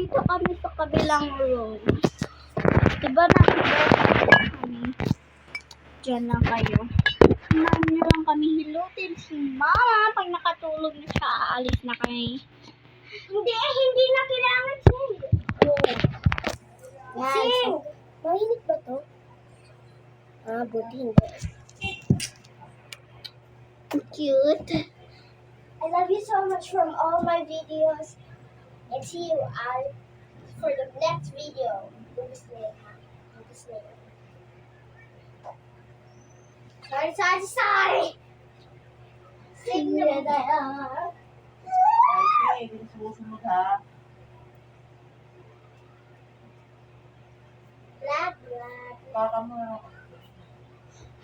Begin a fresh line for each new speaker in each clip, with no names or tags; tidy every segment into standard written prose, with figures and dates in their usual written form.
Dito kami sa kabilang room. Diba nakikita kami? Diyan lang kayo. Samahan niyo lang kami hilutin si Mama. Pag nakatulog na siya, aalis na kami. Hindi na kailangan sing. Sing! Mahinig ba to? Buti hindi. Cute. I love you so much from all my videos. And see you for the next video. Sorry. Sing na tayo.
Ay, susunod ha.
Blah.
Baka mo na.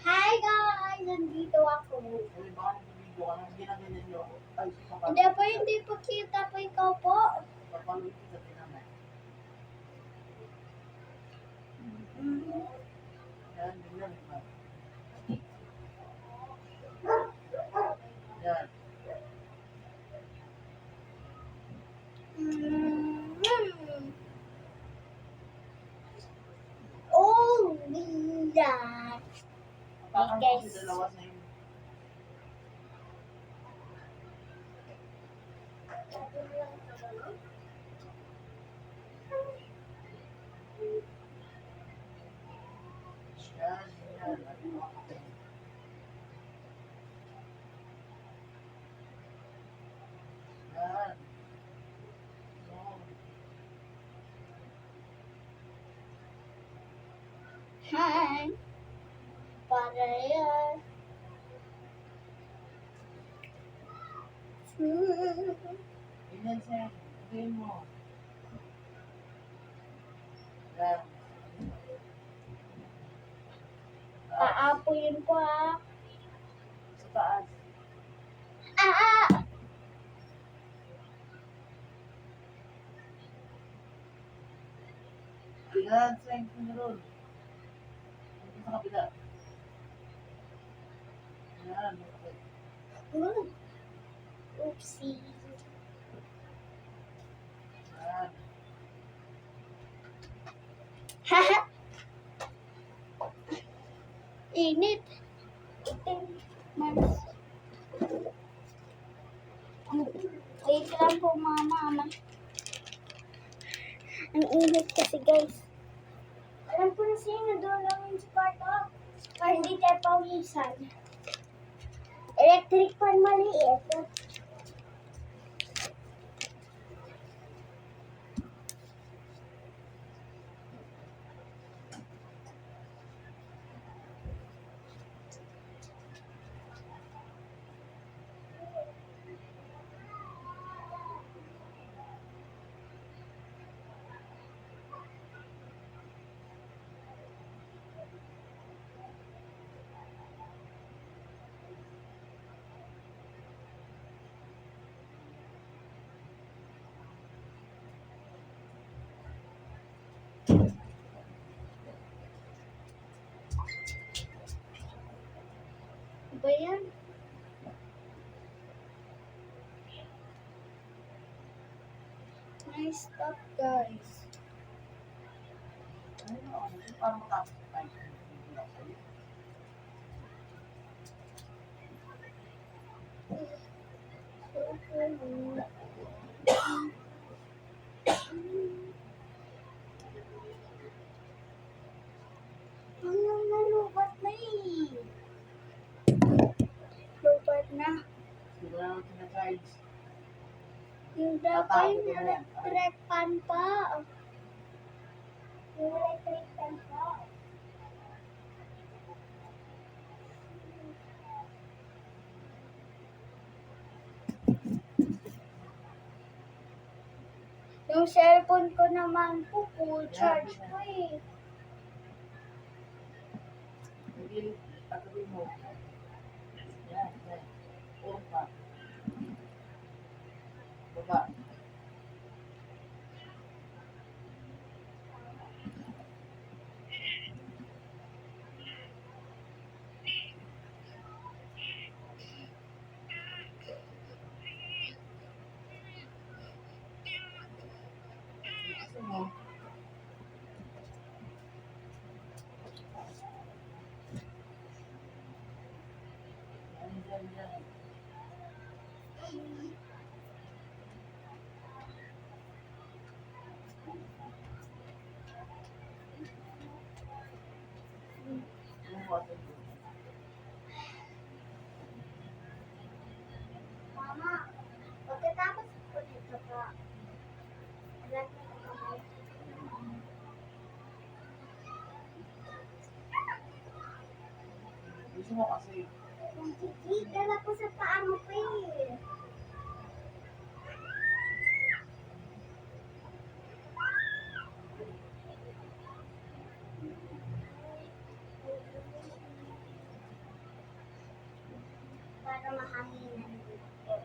Hi guys! Nandito ako.
Uy, baka nag-video ka nang ginagalan nyo. Ay,
Hindi po kita po ikaw po.
Papaluin kita tinamay. Yan, bigyan mo. Yan.
Oh, yeah.
Baka
Guys.
kasi dalawa sa inyo. Yan, yan. Yan.
Hi. Para yan.
Yan, sir. Bigyan mo. Yan.
Aapuyin ko ha.
Sa taas. Yan, sir. Pinarol. Dito sa kapila. Yan. Okay.
Oopsie.
Yan.
Haha. Init. Itim. Manas. Wait lang po mama. Ang init kasi guys. Alam ko na sino doon lang yung sa kwarto. Para hindi tayo pawisan. Electric fan maliit. Ba yan? Nice stuff guys.
Ayun, parang matapos tayo.
Hanggang nalubat na eh. Lubat na.
Siguro naman tina-charge.
Yung dapat yung electric fan pa. Yung electric fan pa. Yung cellphone ko naman po, full charge ko eh.
Hindi, patuloy mo. Yan, yan. Puro pa. Baba. bukasan ko.
Mama, pagkatapos ko nito pa, alam mo ko kamay.
Gusto mo kasi,
Nakikita na po sa paa mo pa eh. Para mahanginan dito.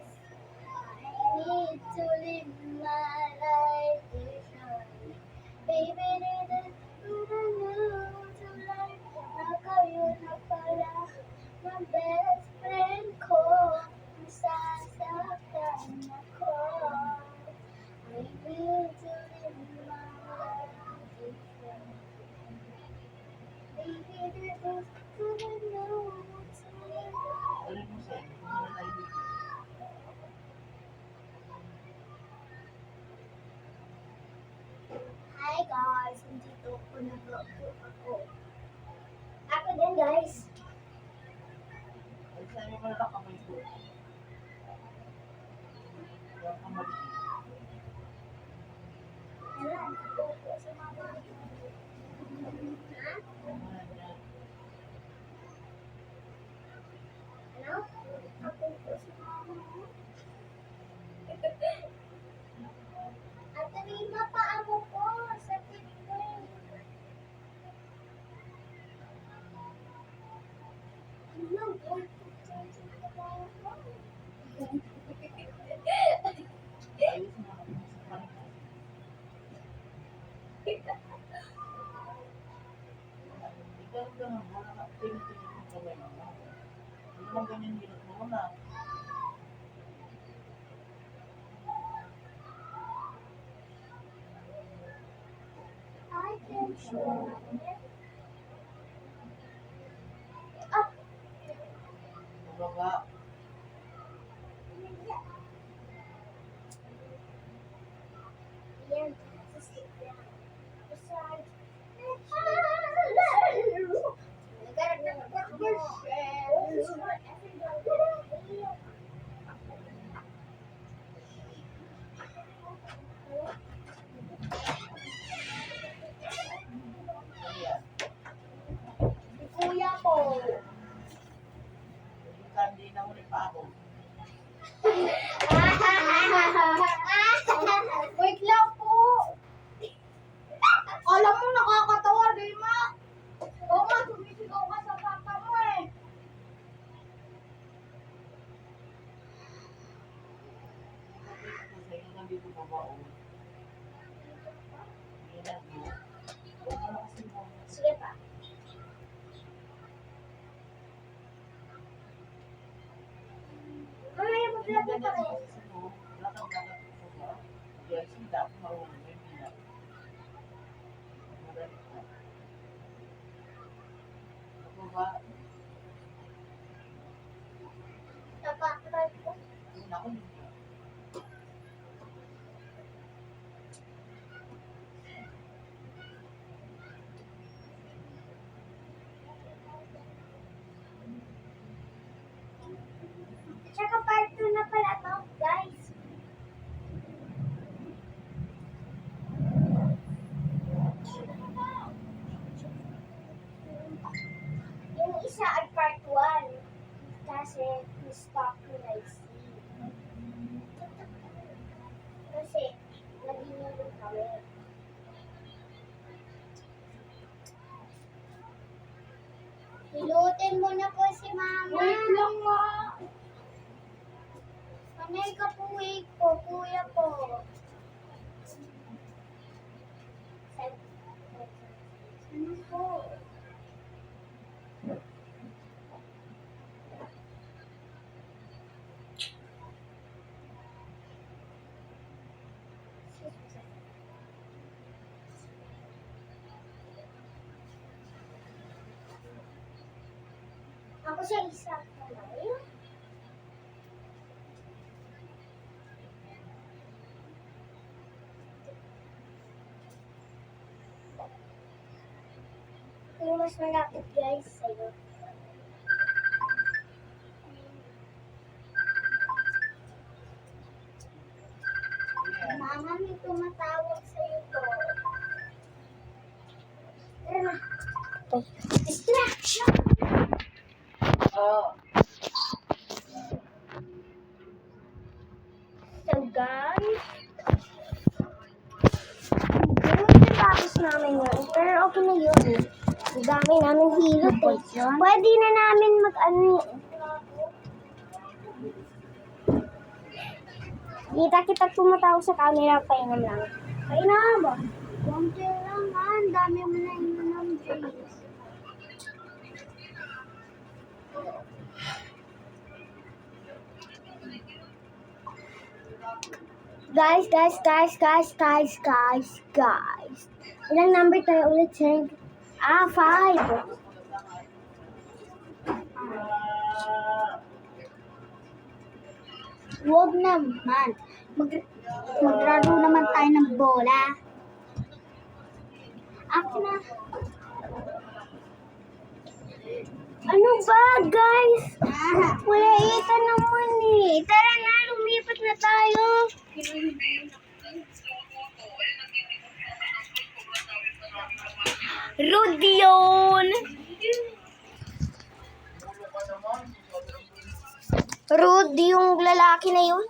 I need to live my life differently. Baby, na pala ng best friend ko. Nasasaktan ako. I need to live my life differently. Baby, there's gonna know what's real.
alam mo sa'yo, hindi na tayo dito.
Hi guys, nandito ako nag-vlog ako. Ako din guys.
Ay, sa'yo mo na lang kamay ko. Kaya ka maliit.
Wala, nandito ako sa mama. Ha? Ano? Ako po sa mama. At tarima pa ako po sa TikTok. Ano? Boy,
Ayos mo na kung sa kanila. Ikaw ka nga, wala ka tinitingin mo kamay mo. Hindi naman ganyan hirap mo na.
I can show it. Up.
Baba.
Yan. Besides,
Ayan.
kuya po.
Yung kandi na ulit pa ako.
Wait lang po. Alam mo, nakakatawa, di ma? Oo nga, sumisigaw ka sa papa mo eh.
Kasi yung nandito babao. Yan lang yun. Huwag mo na kasi mo.
Sige pa. Mamaya mag-vlog na pa rin.
Lakad-lakad ko ba? Yan, sila. Marunong may bilang. Madali ka. Ako ba?
Napakatay ko.
Yun ako yun.
Tsaka part 2 na pala to, guys. Yung isa ay part 1. Kasi na-stop ko na Kasi nag-inulit kami. Hilutin mo na po si mama. Wait lang ma. Panay ka po, wait po, kuya po. Ano po? Tapos yung isa kamay. Yung mas malapit guys sa'yo. Mama, may tumatawag sa'yo to. Tara na. Distraction!
Oh.
So guys, hindi natapos namin yun. Pero okay na yun. Ang dami namin hilot eh. Pwede na namin mag-ano. Kita tumatawag sa camera, painam lang. Painam ba? Konti lang ha. Ang dami mo na inom, James. Guys. Ilang number tayo ulit, sir? 5. Huwag naman. Maglaro naman tayo ng bola. Akin na. Ano ba, guys? Wala ito naman eh. Tara na, lumipat na tayo. Rudy yun. Rudy yung lalaki na yun.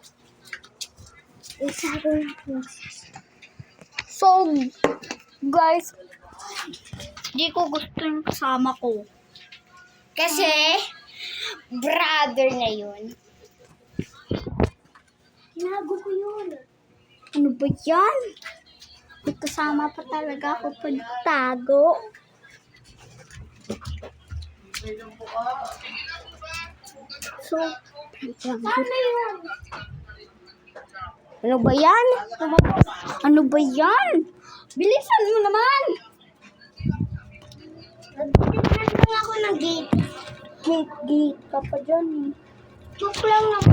So, guys, di ko gusto yung kasama ko. Kasi, brother na yun. Tinago ko yun. Ano ba yan? May kasama pa talaga ako pagtago. So, paano yun? Ano ba yan? Ano ba yan? Bilisan mo naman! Nagbibitan lang ako ng gate. Gate ka pa dyan eh. Joke lang naman.